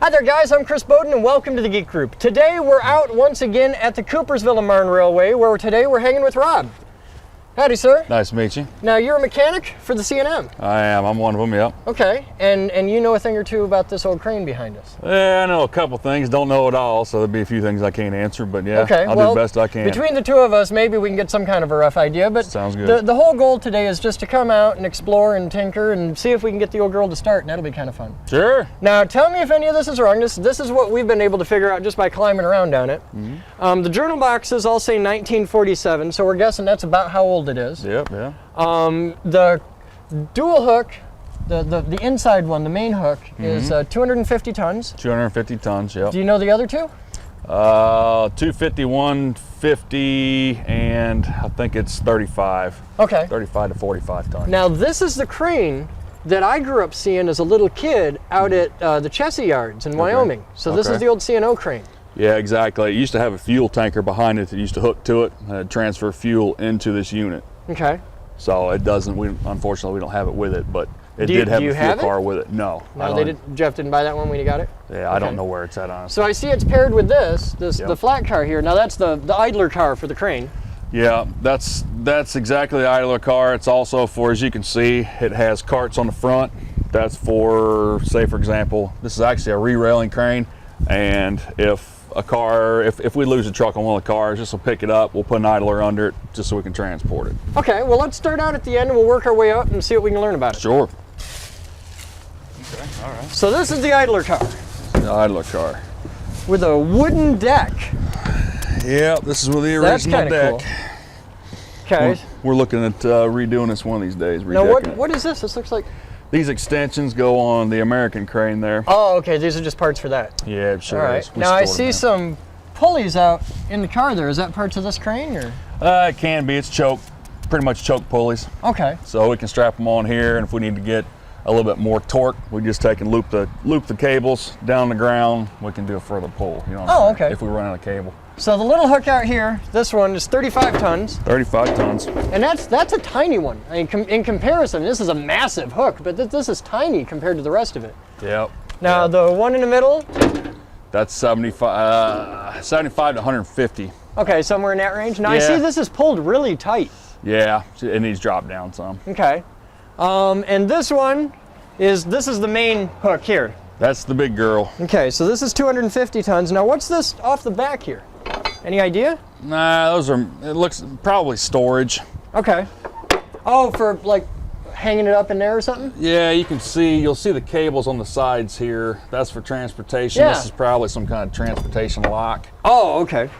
Hi there guys, I'm Chris Bowden and welcome to the Geek Group. Today we're out once again at the Coopersville and Marne Railway where today we're hanging with Rob. Howdy sir. Nice to meet you. Now you're a mechanic for the C&M. I am, I'm one of them, yep. Okay, and you know a thing or two about this old crane behind us. Yeah, I know a couple things, don't know it all, so there'll be a few things I can't answer, but yeah, okay, I'll well, do the best I can. Between the two of us, maybe we can get some kind of a rough idea, but sounds good. The whole goal today is just to come out and explore and tinker and see if we can get the old girl to start, and that'll be kind of fun. Sure. Now tell me if any of this is wrong. This is what we've been able to figure out just by climbing around down it. Mm-hmm. The journal boxes all say 1947, so we're guessing that's about how old it is. Yep, yeah. The dual hook, the inside one, the main hook, is 250 tons. 250 tons, yep. Do you know the other two? 250, 150, and I think it's 35. Okay. 35 to 45 tons. Now this is the crane that I grew up seeing as a little kid out at the Chessie Yards in Wyoming. So this is the old C&O crane. Yeah, exactly. It used to have a fuel tanker behind it that used to hook to it and transfer fuel into this unit. Okay. So it doesn't, unfortunately we don't have it with it, but it did have a fuel car with it. No. No, Jeff didn't buy that one when you got it? Yeah, I don't know where it's at, honestly. So I see it's paired with the flat car here. Now that's the idler car for the crane. Yeah, that's exactly the idler car. It's also for, as you can see, it has carts on the front. That's for, say for example, this is actually a re-railing crane, and if we lose a truck on one of the cars, this will pick it up, we'll put an idler under it just so we can transport it. Okay, well let's start out at the end and we'll work our way up and see what we can learn about it. Sure. Okay, all right. So this is the idler car. The idler car. With a wooden deck. Yeah, this is with the original deck. Cool. Okay. We're looking at redoing this one of these days. Now what is this? This looks like... These extensions go on the American crane there. Oh, okay. These are just parts for that. Yeah, it sure is. Now I see some pulleys out in the car there. Is that parts of this crane or? It can be. It's choke, pretty much choke pulleys. Okay. So we can strap them on here, and if we need to get a little bit more torque, we just take and loop the cables down the ground. We can do a further pull. You know what I'm saying? Okay. If we run out of cable. So the little hook out here, this one is 35 tons. 35 tons. And that's a tiny one. I mean, in comparison, this is a massive hook, but this is tiny compared to the rest of it. Yep. Now the one in the middle? That's 75 to 150. Okay, somewhere in that range. Now I see this is pulled really tight. Yeah, it needs drop down some. Okay. And this one is the main hook here. That's the big girl. Okay, so this is 250 tons. Now what's this off the back here? Any idea? Nah, it looks probably storage. Okay. Oh, for like hanging it up in there or something? Yeah, you'll see the cables on the sides here. That's for transportation. Yeah. This is probably some kind of transportation lock. Oh, okay.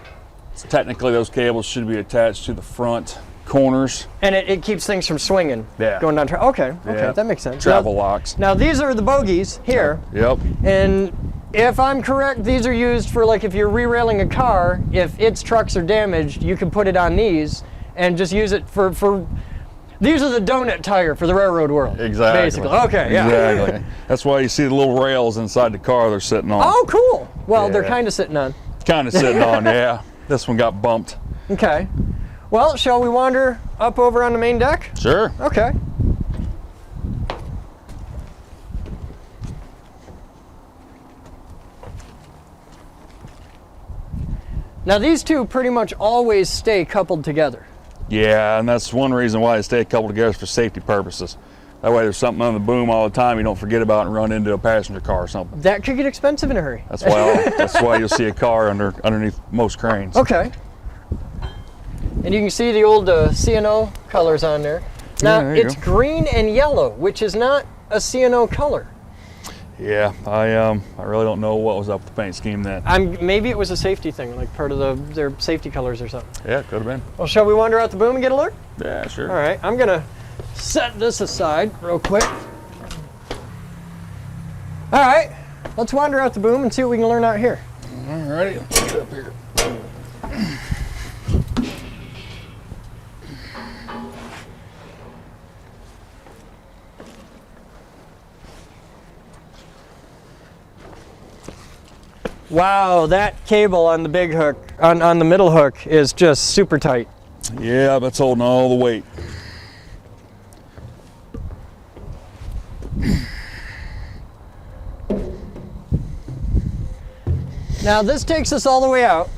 So technically those cables should be attached to the front corners. And it keeps things from swinging. Yeah. Going down. Okay, that makes sense. Travel locks. Now these are the bogies here. Yep. And if I'm correct, these are used for like if you're re-railing a car, if its trucks are damaged, you can put it on these and just use it for these are the donut tire for the railroad world. Exactly. Basically. Okay, yeah. Exactly. That's why you see the little rails inside the car they're sitting on. Oh, cool. Well, they're kind of sitting on. Kind of sitting on, yeah. This one got bumped. Okay. Well, shall we wander up over on the main deck? Sure. Okay. Now these two pretty much always stay coupled together. Yeah, and that's one reason why they stay coupled together for safety purposes. That way there's something on the boom all the time you don't forget about and run into a passenger car or something. That could get expensive in a hurry. That's why you'll see a car underneath most cranes. Okay. And you can see the old C&O colors on there. Now it's green and yellow, which is not a C&O color. Yeah, I really don't know what was up with the paint scheme then. Maybe it was a safety thing, like part of their safety colors or something. Yeah, could have been. Well, shall we wander out the boom and get a look? Yeah, sure. All right, I'm gonna set this aside real quick. All right, let's wander out the boom and see what we can learn out here. All righty, let's get up here. Wow, that cable on the big hook, on the middle hook, is just super tight. Yeah, that's holding all the weight. Now this takes us all the way out.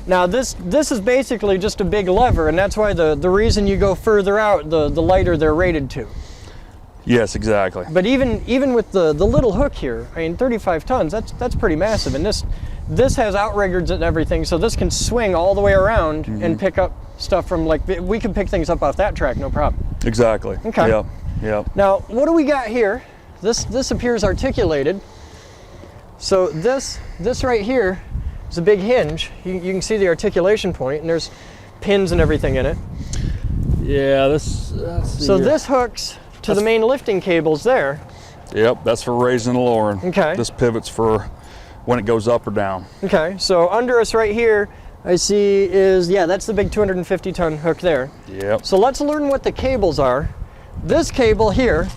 Now this is basically just a big lever, and that's why the reason you go further out, the lighter they're rated to. Yes, exactly. But even with the little hook here, I mean 35 tons, that's pretty massive. And this has outriggers and everything, so this can swing all the way around and pick up stuff from, like, we can pick things up off that track, no problem. Exactly. Okay. Yep. Yep. Now, what do we got here? This appears articulated. So this right here is a big hinge. You can see the articulation point, and there's pins and everything in it. Yeah, So this hooks to the main lifting cables there. Yep, that's for raising and lowering. Okay. This pivot's for when it goes up or down. Okay, so under us right here, I see is, yeah, that's the big 250 ton hook there. Yep. So let's learn what the cables are. This cable here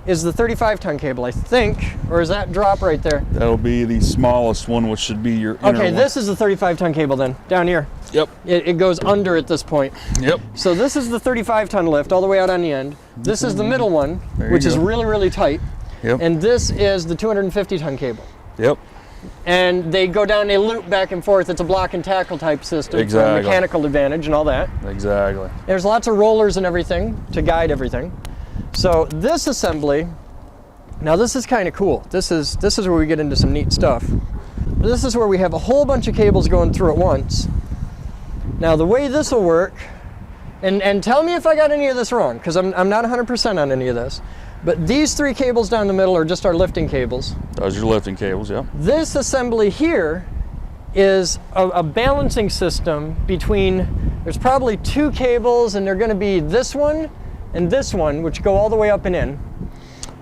is the 35 ton cable, I think, or is that drop right there? That'll be the smallest one, which should be your inner Okay, one. this is the 35 ton cable then, down here. Yep. It goes under at this point. Yep. So this is the 35 ton lift all the way out on the end. This is the middle one, There you which is go. really, really tight. Yep. And this is the 250 ton cable. Yep. And they go down, they loop back and forth. It's a block and tackle type system for Exactly. mechanical advantage and all that. Exactly. There's lots of rollers and everything to guide everything. So this assembly, now this is kind of cool. This is where we get into some neat stuff. This is where we have a whole bunch of cables going through at once. Now the way this will work, and tell me if I got any of this wrong, because I'm not 100% on any of this, but these three cables down the middle are just our lifting cables. Those are your lifting cables, yep. This assembly here is a balancing system between, there's probably two cables, and they're going to be this one and this one, which go all the way up and in.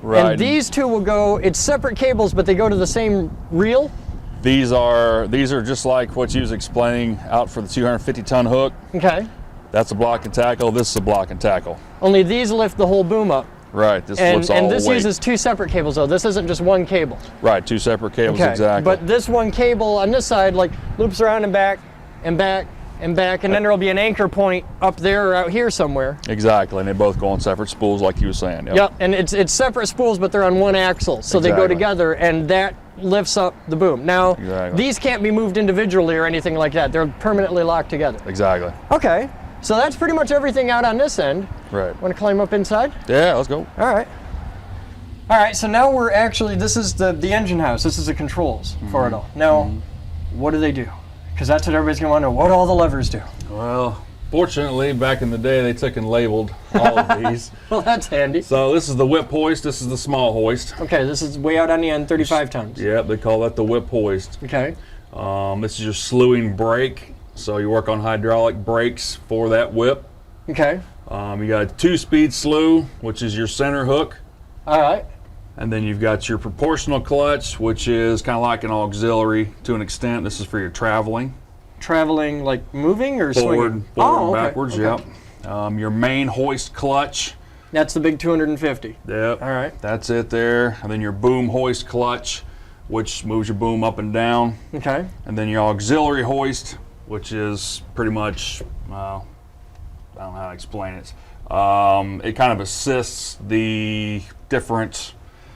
Right. And these two will go, it's separate cables, but they go to the same reel. These are just like what you was explaining out for the 250 ton hook. Okay. That's a block and tackle. This is a block and tackle. Only these lift the whole boom up. Right. This And, lifts all and the this weight. uses two separate cables though. This isn't just one cable. Right. Two separate cables. Okay. Exactly. But this one cable on this side like loops around and back and back and back, and then there'll be an anchor point up there or out here somewhere. Exactly. And they both go on separate spools, like you were saying. Yep. Yep, and it's separate spools, but they're on one axle, so they go Exactly. together, and that lifts up the boom. Now, Exactly. these can't be moved individually or anything like that. They're permanently locked together. Exactly. Okay, so that's pretty much everything out on this end. Right. Want to climb up inside? Yeah. Let's go. All right. All right, so now we're actually, this is the engine house. This is the controls for it all. Now, what do they do? Because that's what everybody's going to want to know. What do all the levers do? Well, fortunately, back in the day, they took and labeled all of these. Well, that's handy. So this is the whip hoist. This is the small hoist. Okay, this is way out on the end, 35 tons. Yep, they call that the whip hoist. Okay. This is your slewing brake. So you work on hydraulic brakes for that whip. Okay. You got a 2-speed slew, which is your center hook. All right. And then you've got your proportional clutch, which is kind of like an auxiliary to an extent. This is for your traveling. Traveling, like moving or swinging? Forward, okay. backwards, Okay. yep. Your main hoist clutch. That's the big 250. Yep. All right. That's it there. And then your boom hoist clutch, which moves your boom up and down. Okay. And then your auxiliary hoist, which is pretty much, I don't know how to explain it. It kind of assists the different,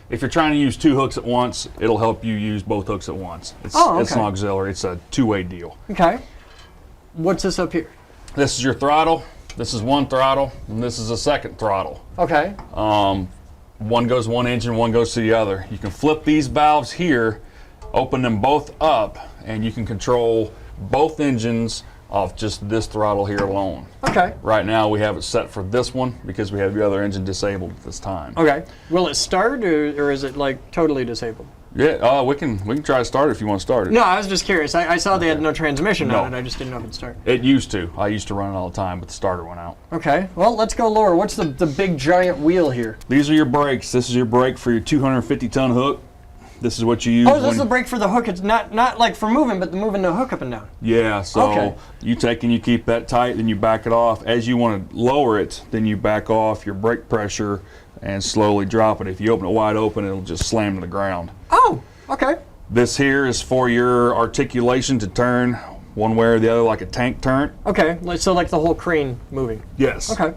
if you're trying to use two hooks at once, it'll help you use both hooks at once. It's an auxiliary, it's a two-way deal. Okay. What's this up here? This is your throttle, this is one throttle, and this is a second throttle. Okay. One goes one engine, one goes to the other. You can flip these valves here, open them both up, and you can control both engines off just this throttle here alone. Okay. Right now we have it set for this one because we have the other engine disabled at this time. Okay. Will it start or is it like totally disabled? Yeah, we can try to start it if you want to start it. No, I was just curious. I saw they had no transmission No. on it. I just didn't know if it'd start. It used to. I used to run it all the time, but the starter went out. Okay. Well, let's go lower. What's the big giant wheel here? These are your brakes. This is your brake for your 250 ton hook. This is what you use. Oh, this is the brake for the hook. It's not like for moving, but moving the hook up and down. Yeah, so Okay. you take and you keep that tight, then you back it off. As you want to lower it, then you back off your brake pressure and slowly drop it. If you open it wide open, it'll just slam to the ground. Oh, okay. This here is for your articulation to turn one way or the other like a tank turn. Okay. So like the whole crane moving. Yes. Okay.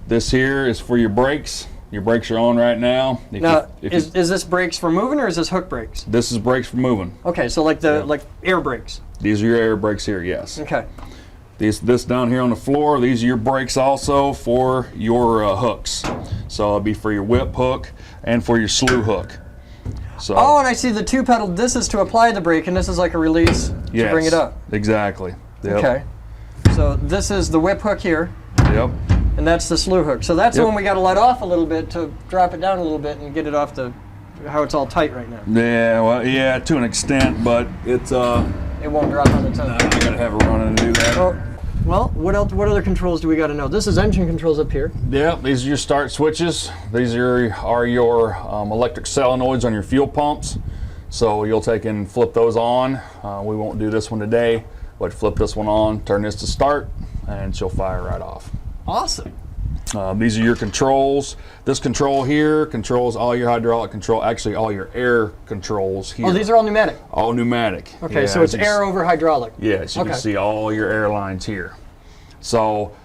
This here is for your brakes. Your brakes are on right now. Now, is this brakes for moving or is this hook brakes? This is brakes for moving. Okay, so like like air brakes. These are your air brakes here, yes. Okay. This down here on the floor, these are your brakes also for your hooks. So it'll be for your whip hook and for your slew hook. So, oh, and I see the 2-pedal. This is to apply the brake, and this is like a release to bring it up. Exactly. Yep. Okay. So this is the whip hook here. Yep. And that's the slew hook. So that's the one we got to let off a little bit to drop it down a little bit and get it off how it's all tight right now. Yeah, well, yeah, to an extent, but it's It won't drop on its own. I gotta have it running to do that. Oh, well, what else? What other controls do we got to know? This is engine controls up here. Yeah, these are your start switches. These are your electric solenoids on your fuel pumps. So you'll take and flip those on. We won't do this one today, but flip this one on, turn this to start, and she'll fire right off. Awesome. These are your controls. This control here controls all your hydraulic control, actually all your air controls here. Oh, these are all pneumatic. All pneumatic. Okay, yeah, so it's air over hydraulic. Yes, you can see all your air lines here. So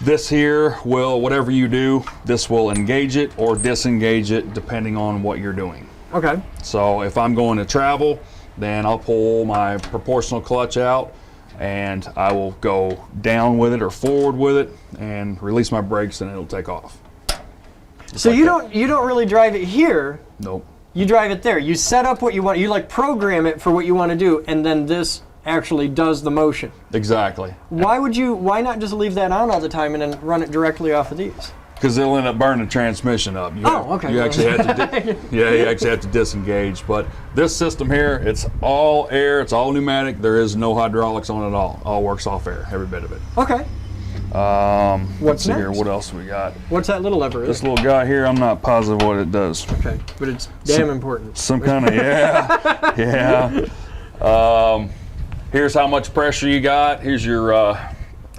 this here will, whatever you do, this will engage it or disengage it depending on what you're doing. Okay. So if I'm going to travel, then I'll pull my proportional clutch out and I will go down with it or forward with it and release my brakes and it'll take off. So like you don't really drive it here. Nope. You drive it there. You set up what you want. You like program it for what you want to do, and then this actually does the motion. Exactly. Why not just leave that on all the time and then run it directly off of these? Because it'll end up burning the transmission up. Okay. You actually have to, you actually have to disengage. But this system here, it's all air, it's all pneumatic. There is no hydraulics on it at all. All works off air, every bit of it. Okay. Let's see here. What else we got? What's that little lever? This little guy here, I'm not positive what it does. Okay, but it's damn important. Some kind of yeah. Here's how much pressure you got. Here's your.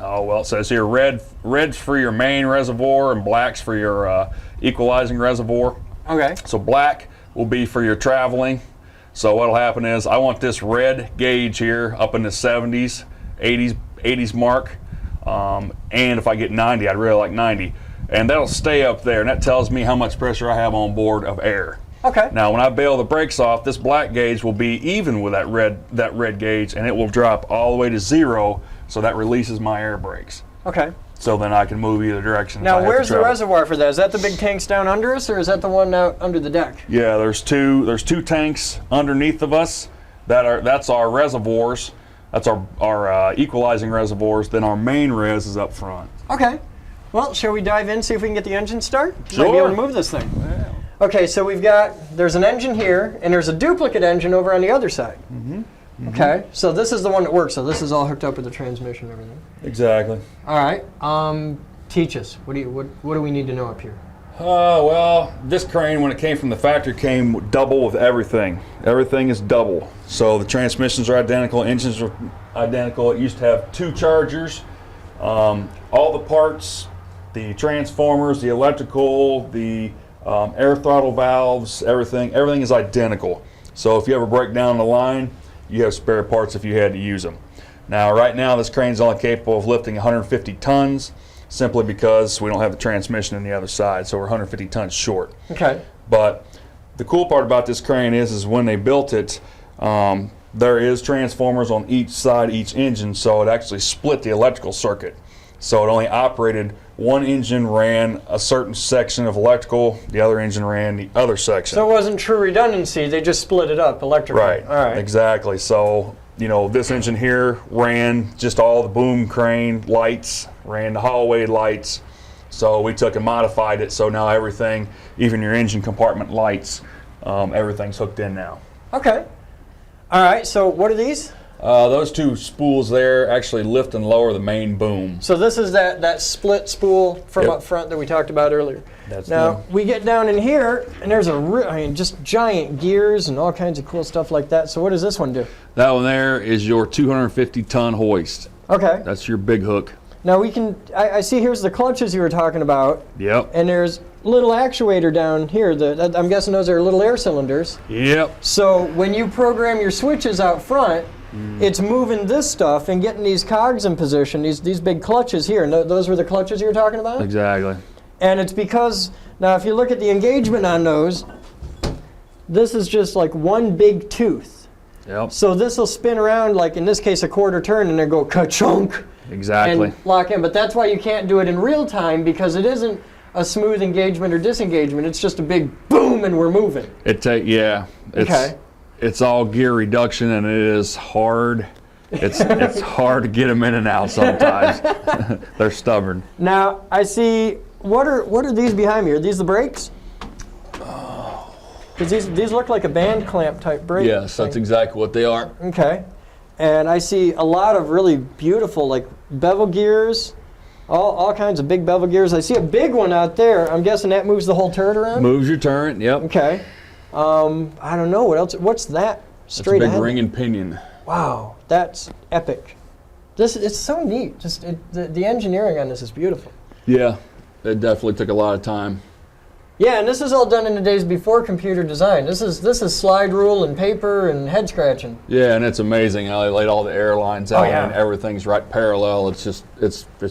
It says here red's for your main reservoir and black's for your equalizing reservoir. Okay. So black will be for your traveling. So what'll happen is I want this red gauge here up in the 70s, 80s mark. And if I get 90, I'd really like 90. And that'll stay up there, and that tells me how much pressure I have on board of air. Okay. Now, when I bail the brakes off, this black gauge will be even with that red gauge, and it will drop all the way to 0, so that releases my air brakes. Okay. So then I can move either direction. Now, where's the reservoir for that? Is that the big tanks down under us, or is that the one out under the deck? Yeah, there's two tanks underneath of us. That's our reservoirs. That's our equalizing reservoirs. Then our main res is up front. Okay. Well, shall we dive in, see if we can get the engine start? Sure. Might be able to move this thing. Yeah. Okay, so there's an engine here, and there's a duplicate engine over on the other side. Mm-hmm. Okay, so this is the one that works. So this is all hooked up with the transmission and everything. Exactly. All right. Teach us. What do we need to know up here? Well, this crane, when it came from the factory, came double with everything. Everything is double. So the transmissions are identical, engines are identical. It used to have 2 chargers. All the parts, the transformers, the electrical, the air throttle valves, everything is identical. So if you ever break down the line, you have spare parts if you had to use them. Now, right now, this crane's only capable of lifting 150 tons. Simply because we don't have the transmission on the other side, so we're 150 tons short. Okay. But the cool part about this crane is when they built it, there is transformers on each side, each engine, so it actually split the electrical circuit. So it only operated, one engine ran a certain section of electrical, the other engine ran the other section. So it wasn't true redundancy, they just split it up electrically. Right, all right. Exactly. So, this engine here ran just all the boom crane lights, ran the hallway lights. So we took and modified it, so now everything, even your engine compartment lights, everything's hooked in now. Okay. All right, so what are these? Those 2 spools there actually lift and lower the main boom. So this is that split spool from up front that we talked about earlier. Now, we get down in here, and there's just giant gears and all kinds of cool stuff like that. So what does this one do? That one there is your 250-ton hoist. Okay. That's your big hook. Now I see here's the clutches you were talking about. Yep. And there's a little actuator down here. I'm guessing those are little air cylinders. Yep. So when you program your switches out front, it's moving this stuff and getting these cogs in position, these big clutches here. And those were the clutches you were talking about? Exactly. And it's because Now, if you look at the engagement on those, this is just like one big tooth. Yep. So this will spin around, like in this case, a quarter turn, and then go ka-chunk. Exactly. And lock in. But that's why you can't do it in real time, because it isn't a smooth engagement or disengagement. It's just a big boom, and we're moving. Yeah. Okay. It's all gear reduction, and it is hard. It's hard to get them in and out sometimes. They're stubborn. Now I see. What are these behind me? Are these the brakes? Because these look like a band clamp type brake. Yes, that's exactly what they are. Okay. And I see a lot of really beautiful, like, bevel gears, all kinds of big bevel gears. I see a big one out there. I'm guessing that moves the whole turret around? Moves your turret, yep. Okay. I don't know. What else? What's that? Straight It's a big ahead? ring and pinion. Wow, that's epic. It's so neat. Just the engineering on this is beautiful. Yeah, it definitely took a lot of time. Yeah, and this is all done in the days before computer design. This is slide rule and paper and head scratching. Yeah, and it's amazing how they laid all the airlines out yeah. and everything's right parallel. It's just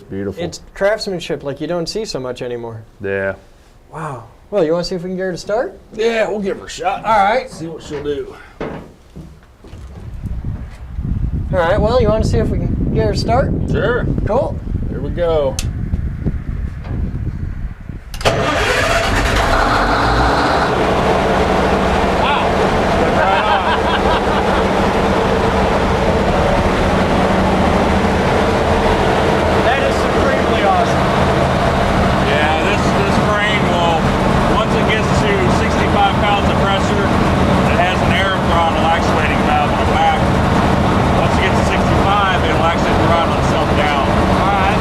beautiful. It's craftsmanship like you don't see so much anymore. Yeah. Wow. Well, you want to see if we can get her to start? Yeah, we'll give her a shot. All right. See what she'll do. All right. Well, you want to see if we can get her to start? Sure. Cool. Here we go. That is supremely awesome. Yeah, this crane will, once it gets to 65 pounds of pressure, it has an air throttle actuating valve on the back. Once it gets to 65, it'll actually throttle itself down. All right.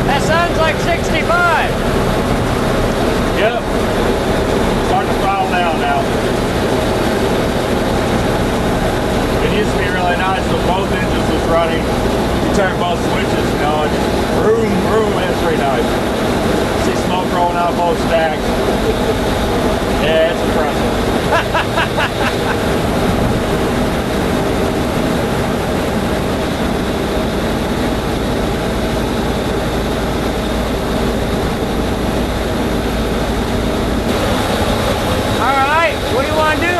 That sounds like 65. Yep. Starting to throttle down now. It used to be really nice when both engines was running. You turn both switches, you know, and just vroom, vroom, it's pretty nice. See smoke rolling out both stacks. Yeah, it's impressive. All right. What do you want to do?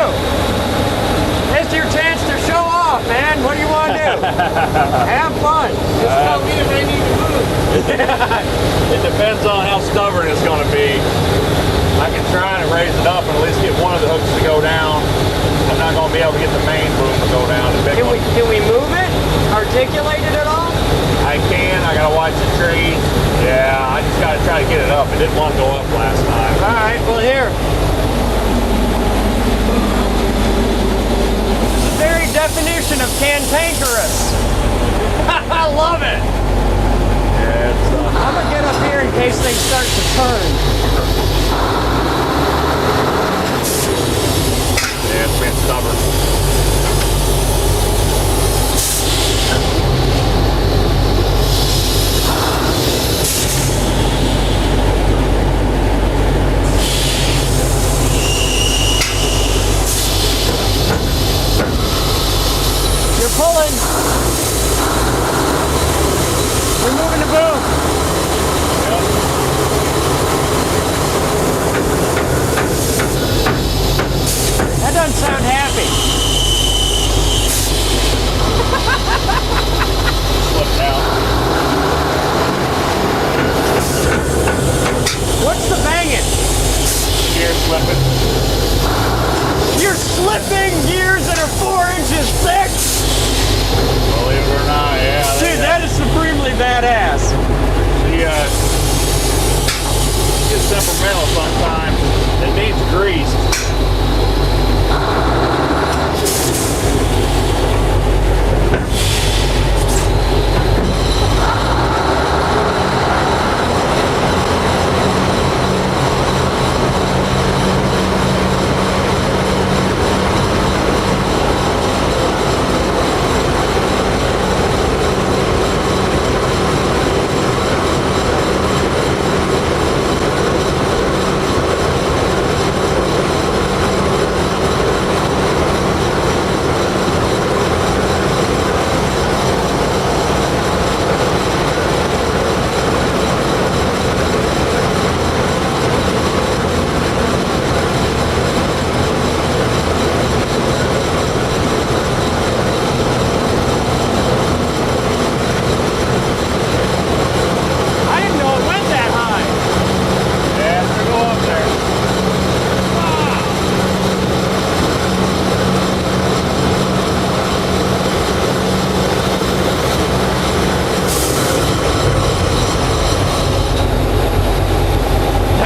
It's your chance to show off, man. What do you want to do? Have fun. Just tell me if they need to move. It depends on how stubborn it's going to be. I can try and raise it up and at least get one of the hooks to go down. I'm not going to be able to get the main boom to go down. The big Can one. we move it? Articulate it at all? I can. I got to watch the trees. Yeah, I just got to try to get it up. It didn't want to go up last time. All right. Well, here. The very definition of cantankerous. I love it. Yeah, it's, I'm gonna get up here in case they start to turn. yeah, it's been stubborn. You're pulling. You're moving the boom. Yep.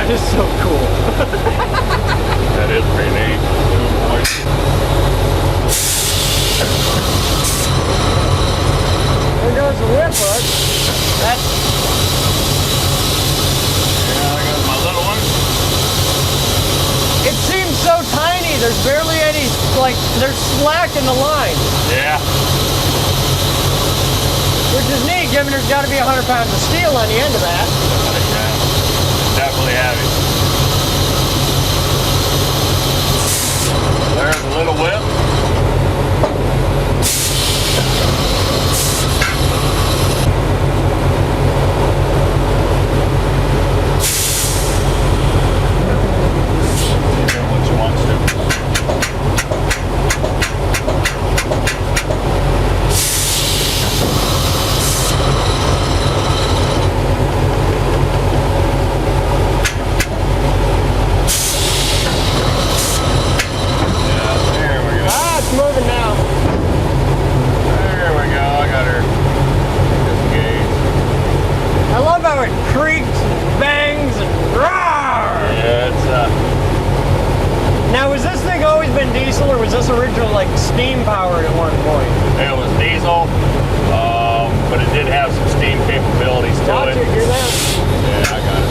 That is so cool. That is pretty neat. There goes the whip hook. That's Yeah, there goes my little one. it seems so tiny. There's barely any, like, there's slack in the line, Yeah. which is neat given there's got to be 100 pounds of steel on the end of that. Yeah. Definitely heavy. There's a little whip. What you want to. Ah, it's moving now. There we go. I got her disengaged. I love how it creaks, bangs, and roar. Yeah, it's Now, has this thing always been diesel, or was this original like steam powered at one point? it was diesel, but it did have some steam capabilities to Gotcha, it. hear that? Yeah, I got it.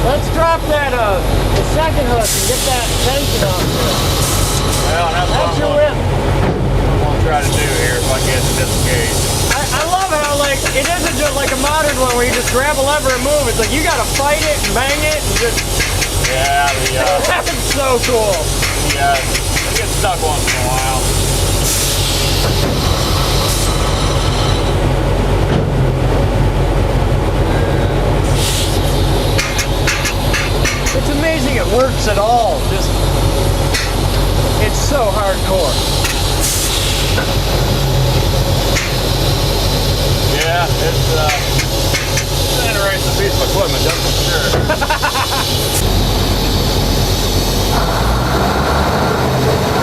Let's drop that the second hook and get that tension off there. Well, that's That's your what whip. I'm gonna try to do here if I get it disengaged. I love how like it isn't just like a modern one where you just grab a lever and move. It's like you gotta fight it and bang it and just Yeah, that's so cool. yeah, it gets stuck once in a while. It's amazing it works at all. Just it's so hardcore. Yeah, it's an interesting piece of equipment, that's for sure.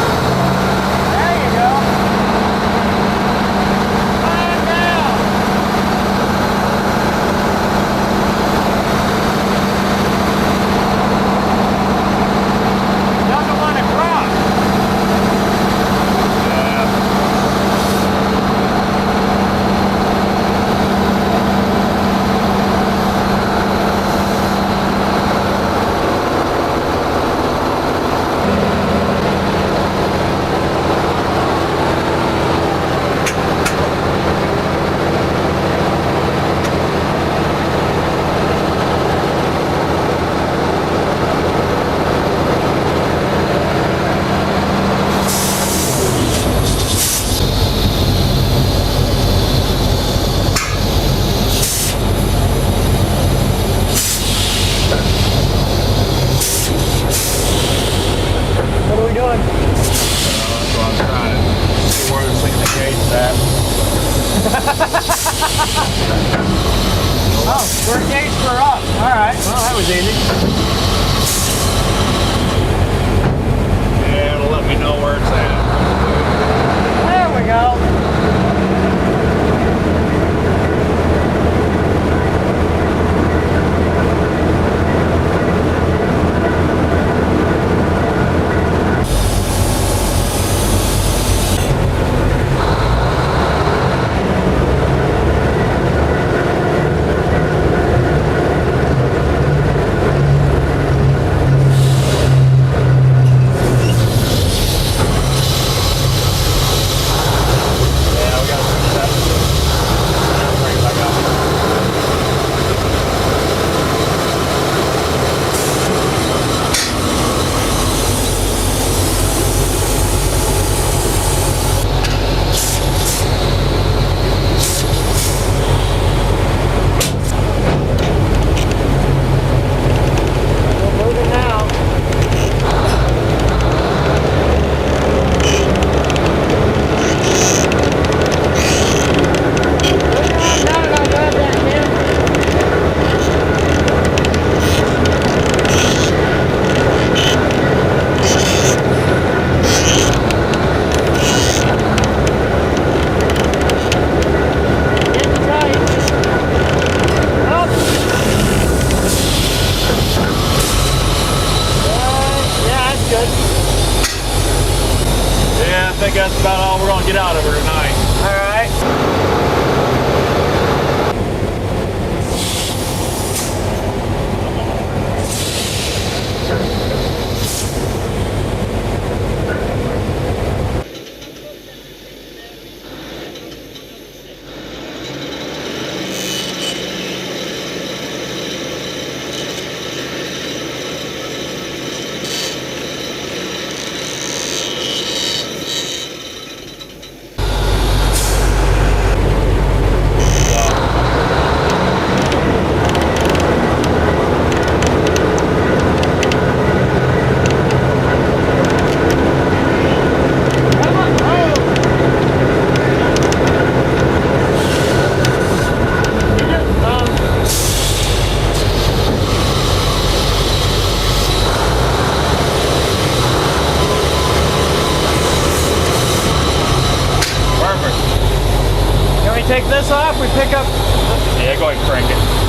There you go. Find out. Doesn't want to cross. What are we doing? So I'm trying to see where this thing engages at. Oh, we're engaged for up. All right. Well, that was easy. Yeah, it'll let me know where it's at. There we go.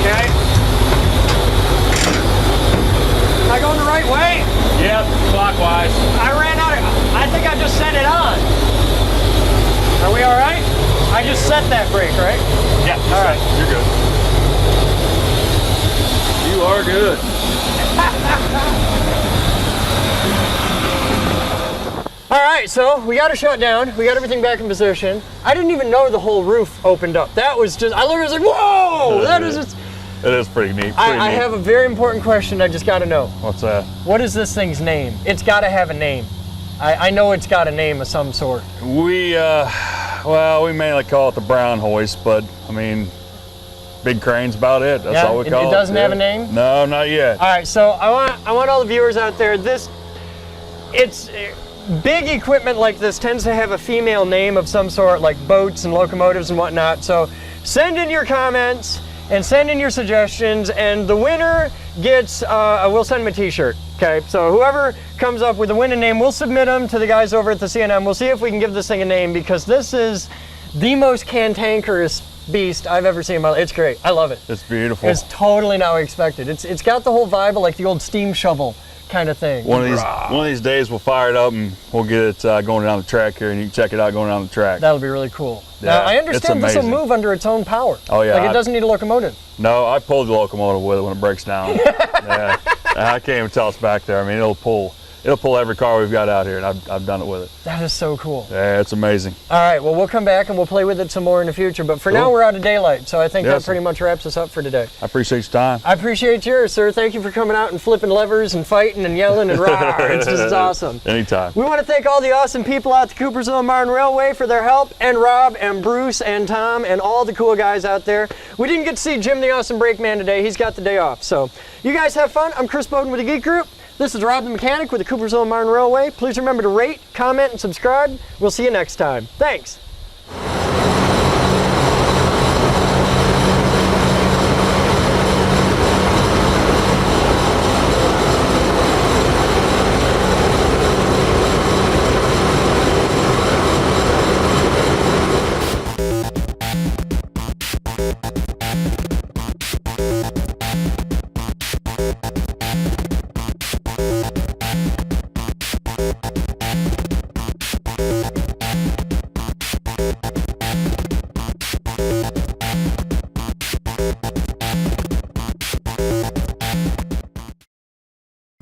Okay. Am I going the right way? Yep, clockwise. I ran out of, I think I just set it on. Are we all right? I just set that brake, right? Yeah, All right. You're good. You are good. All right, so we got it shut down. We got everything back in position. I didn't even know the whole roof opened up. That was just, I literally was like, whoa, that is just. It is pretty neat. I have a very important question I just got to know. What's that? What is this thing's name? It's got to have a name. I know it's got a name of some sort. We, well, we mainly call it the brown hoist, but I mean, big crane's about it. That's Yeah? all we call it. It doesn't have a name? No, not yet. All right, so I want all the viewers out there, it's big equipment like this tends to have a female name of some sort, like boats and locomotives and whatnot. So send in your comments and send in your suggestions, and the winner gets, we'll send them a t-shirt. Okay, so whoever comes up with a winning name, we'll submit them to the guys over at the CNM. We'll see if we can give this thing a name, because this is the most cantankerous beast I've ever seen in my life. It's great. I love it. It's beautiful. It's totally not what I expected. It's got the whole vibe of like the old steam shovel kind of thing. One of these days we'll fire it up and we'll get it going down the track here, and you can check it out going down the track. That'll be really cool. Yeah, Now, I it's understand this will amazing. move under its own power. Oh, yeah, Like it doesn't need a locomotive. No, I pulled the locomotive with it when it breaks down. Yeah, I can't even tell it's back there. I mean, it'll pull every car we've got out here, and I've done it with it. That is so cool. Yeah, it's amazing. All right, well, we'll come back and we'll play with it some more in the future. But for now, Cool. we're out of daylight, so I think that Yes. pretty much wraps us up for today. I appreciate your time. I appreciate yours, sir. Thank you for coming out and flipping levers and fighting and yelling and rah. It's just awesome. Anytime. We want to thank all the awesome people at the Coopersville Martin Railway for their help, and Rob and Bruce and Tom and all the cool guys out there. We didn't get to see Jim the Awesome Brakeman today. He's got the day off. So you guys have fun. I'm Chris Bowden with the Geek Group. This is Rob the Mechanic with the Coopersville Martin Railway. Please remember to rate, comment, and subscribe. We'll see you next time. Thanks.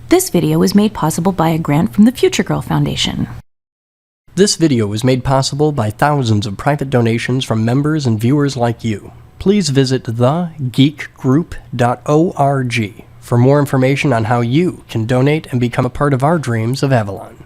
This video was made possible by a grant from the Future Girl Foundation. This video was made possible by thousands of private donations from members and viewers like you. Please visit thegeekgroup.org for more information on how you can donate and become a part of our dreams of Avalon.